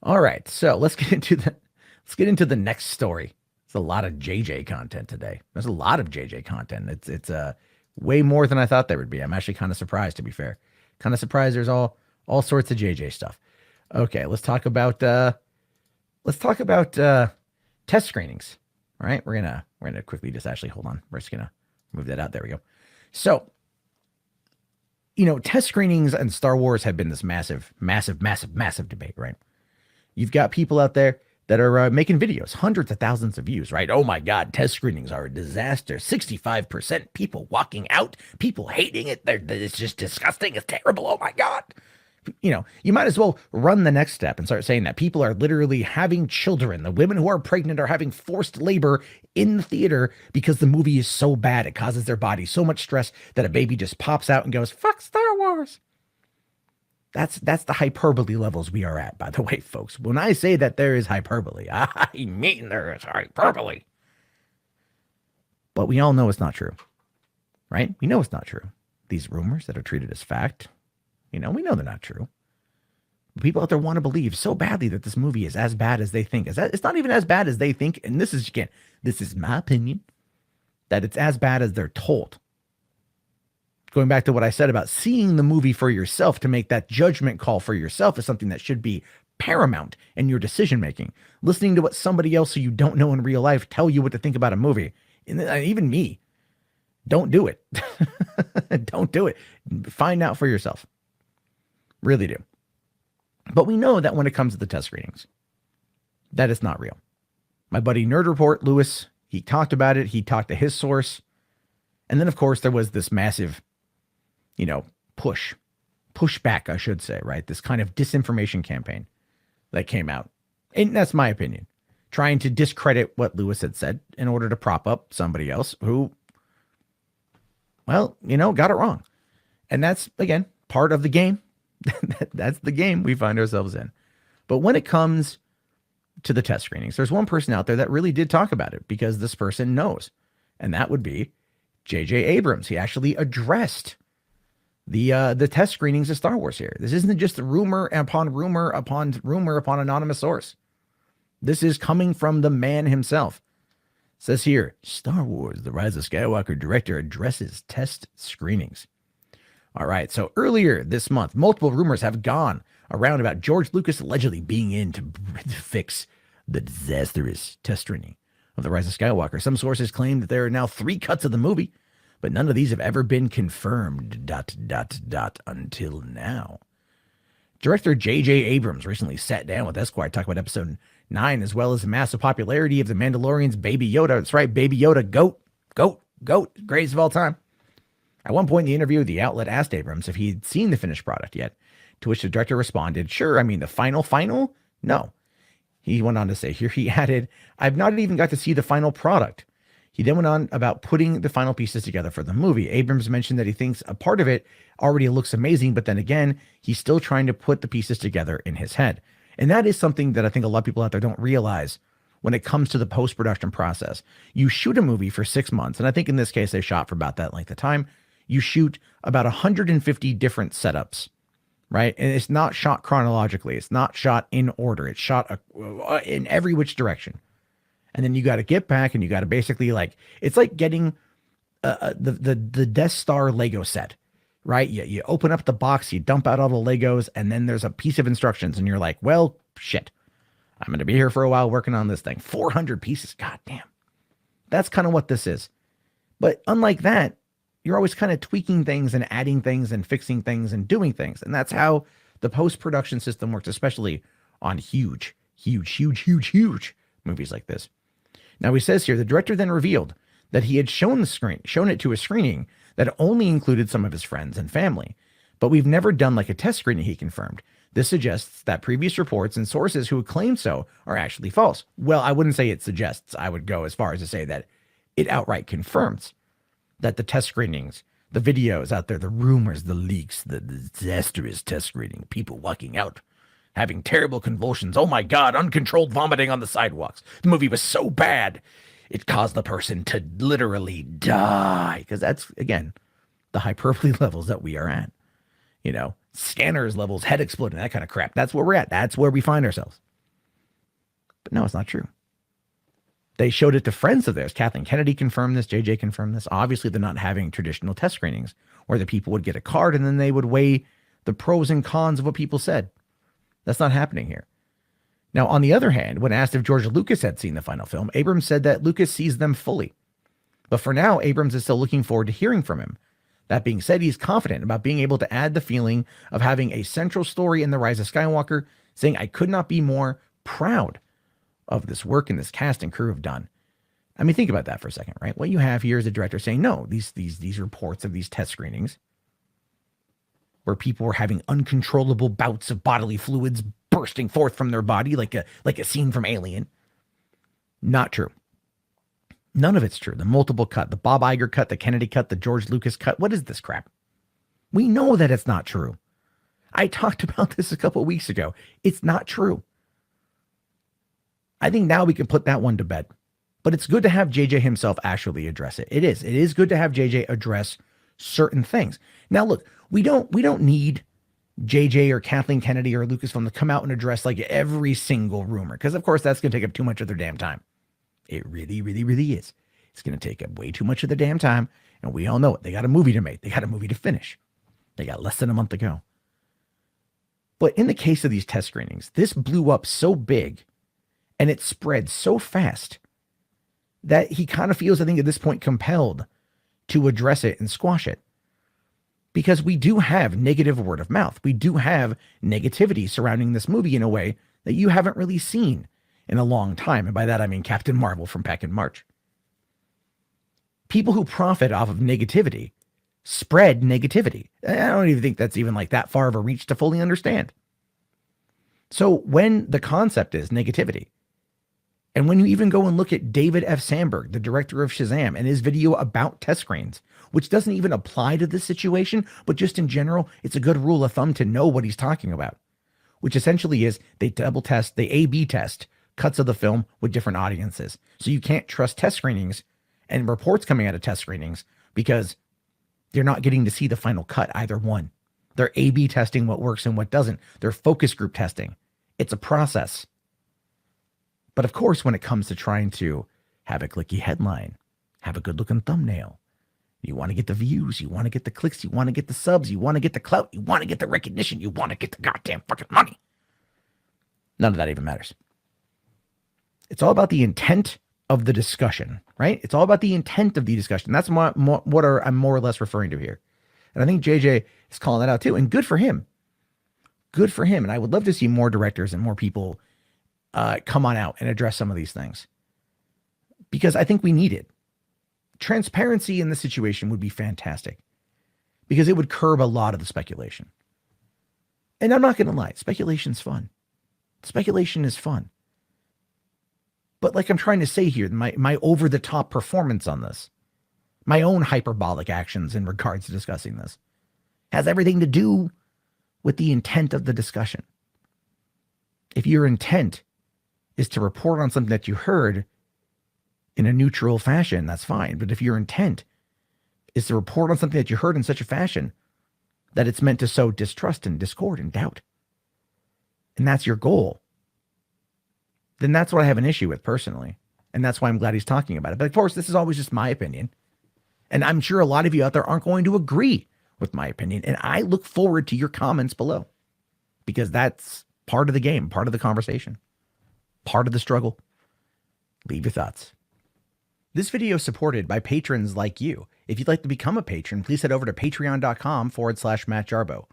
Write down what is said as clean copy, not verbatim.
All right, so let's get into the next story. It's a lot of JJ content today. There's a lot of JJ content. It's way more than I thought there would be. I'm actually kind of surprised, to be fair. Kind of surprised there's all sorts of JJ stuff. Okay, let's talk about test screenings. All right, we're gonna quickly just actually hold on. We're just gonna move that out. There we go. So, test screenings and Star Wars have been this massive, massive, massive, massive debate, right? You've got people out there that are making videos, hundreds of thousands of views, right? Oh my God, test screenings are a disaster. 65% people walking out, people hating it. It's just disgusting. It's terrible. Oh my God. You might as well run the next step and start saying that people are literally having children. The women who are pregnant are having forced labor in the theater because the movie is so bad. It causes their body so much stress that a baby just pops out and goes, fuck Star Wars. That's the hyperbole levels we are at, by the way, folks. When I say that there is hyperbole, I mean there is hyperbole. But we all know it's not true, right? We know it's not true. These rumors that are treated as fact, we know they're not true. People out there want to believe so badly that this movie is as bad as they think. It's not even as bad as they think. And this is my opinion, that it's as bad as they're told. Going back to what I said about seeing the movie for yourself to make that judgment call for yourself is something that should be paramount in your decision making. Listening to what somebody else who you don't know in real life tell you what to think about a movie, and even me, don't do it. Don't do it. Find out for yourself. Really do. But we know that when it comes to the test screenings, that it's not real. My buddy Nerd Report, Lewis, he talked about it. He talked to his source. And then, of course, there was this massive pushback, I should say, right? This kind of disinformation campaign that came out. And that's my opinion, trying to discredit what Lewis had said in order to prop up somebody else who, well, got it wrong. And that's, again, part of the game. That's the game we find ourselves in. But when it comes to the test screenings, there's one person out there that really did talk about it because this person knows. And that would be J.J. Abrams. He actually addressed the test screenings of Star Wars here. This isn't just rumor upon rumor upon rumor upon anonymous source. This is coming from the man himself. It says here, Star Wars, The Rise of Skywalker director addresses test screenings. All right, so earlier this month, multiple rumors have gone around about George Lucas allegedly being in to fix the disastrous test screening of The Rise of Skywalker. Some sources claim that there are now 3 cuts of the movie, but none of these have ever been confirmed, ... until now. Director J.J. Abrams recently sat down with Esquire to talk about episode 9, as well as the massive popularity of The Mandalorian's Baby Yoda. That's right, Baby Yoda, GOAT, greatest of all time. At one point in the interview, the outlet asked Abrams if he'd seen the finished product yet, to which the director responded, sure, I mean, the final? No. He went on to say, here he added, I've not even got to see the final product. He then went on about putting the final pieces together for the movie. Abrams mentioned that he thinks a part of it already looks amazing, but then again, he's still trying to put the pieces together in his head. And that is something that I think a lot of people out there don't realize when it comes to the post-production process. You shoot a movie for 6 months, and I think in this case, they shot for about that length of time. You shoot about 150 different setups, right? And it's not shot chronologically. It's not shot in order. It's shot in every which direction. And then you got to get back and you got to basically it's like getting the Death Star Lego set, right? You open up the box, you dump out all the Legos, and then there's a piece of instructions and you're like, well, shit, I'm going to be here for a while working on this thing. 400 pieces. God damn. That's kind of what this is. But unlike that, you're always kind of tweaking things and adding things and fixing things and doing things. And that's how the post-production system works, especially on huge movies like this. Now he says here, the director then revealed that he had shown it to a screening that only included some of his friends and family. But we've never done like a test screening, he confirmed. This suggests that previous reports and sources who claim so are actually false. Well, I wouldn't say it suggests. I would go as far as to say that it outright confirms that the test screenings, the videos out there, the rumors, the leaks, the disastrous test screening, people walking out, having terrible convulsions. Oh my God, uncontrolled vomiting on the sidewalks. The movie was so bad, it caused the person to literally die. Because that's, again, the hyperbole levels that we are at. Scanners levels, head exploding, that kind of crap. That's where we're at. That's where we find ourselves. But no, it's not true. They showed it to friends of theirs. Kathleen Kennedy confirmed this. JJ confirmed this. Obviously, they're not having traditional test screenings where the people would get a card and then they would weigh the pros and cons of what people said. That's not happening here. Now, on the other hand, when asked if George Lucas had seen the final film, Abrams said that Lucas sees them fully. But for now, Abrams is still looking forward to hearing from him. That being said, he's confident about being able to add the feeling of having a central story in The Rise of Skywalker, saying, "I could not be more proud of this work and this cast and crew have done." I mean, think about that for a second, right? What you have here is a director saying, no, these reports of these test screenings where people were having uncontrollable bouts of bodily fluids bursting forth from their body like a scene from Alien. Not true. None of it's true. The multiple cut, the Bob Iger cut, the Kennedy cut, the George Lucas cut. What is this crap? We know that it's not true. I talked about this a couple of weeks ago. It's not true. I think now we can put that one to bed. But it's good to have JJ himself actually address it. It is. It is good to have JJ address certain things. Now, look, we don't need JJ or Kathleen Kennedy or Lucasfilm to come out and address like every single rumor, because of course that's going to take up too much of their damn time. It really, really, really is. It's going to take up way too much of their damn time, and we all know it. They got a movie to make. They got a movie to finish. They got less than a month to go. But in the case of these test screenings, this blew up so big and it spread so fast that he kind of feels, I think, at this point compelled to address it and squash it. Because we do have negative word of mouth. We do have negativity surrounding this movie in a way that you haven't really seen in a long time. And by that, I mean Captain Marvel from back in March. People who profit off of negativity spread negativity. I don't even think that's even like that far of a reach to fully understand. So when the concept is negativity, and when you even go and look at David F. Sandberg, the director of Shazam, and his video about test screens, which doesn't even apply to this situation, but just in general, it's a good rule of thumb to know what he's talking about, which essentially is they double test, they A/B test cuts of the film with different audiences. So you can't trust test screenings and reports coming out of test screenings because you're not getting to see the final cut, either one. They're A/B testing what works and what doesn't. They're focus group testing. It's a process. But of course, when it comes to trying to have a clicky headline, have a good looking thumbnail, you want to get the views, you want to get the clicks, you want to get the subs, you want to get the clout, you want to get the recognition, you want to get the goddamn fucking money. None of that even matters. It's all about the intent of the discussion, right? It's all about the intent of the discussion. That's what I'm more or less referring to here. And I think JJ is calling that out too. And good for him. Good for him. And I would love to see more directors and more people come on out and address some of these things, because I think we need it. Transparency in this situation would be fantastic because it would curb a lot of the speculation. And I'm not going to lie, speculation's fun. Speculation is fun. But like I'm trying to say here, my over-the-top performance on this, my own hyperbolic actions in regards to discussing this, has everything to do with the intent of the discussion. If your intent is to report on something that you heard in a neutral fashion, that's fine. But if your intent is to report on something that you heard in such a fashion that it's meant to sow distrust and discord and doubt, and that's your goal, then that's what I have an issue with personally. And that's why I'm glad he's talking about it. But of course, this is always just my opinion. And I'm sure a lot of you out there aren't going to agree with my opinion. And I look forward to your comments below, because that's part of the game, part of the conversation, part of the struggle. Leave your thoughts. This video is supported by patrons like you. If you'd like to become a patron, please head over to patreon.com/Matt Jarbo.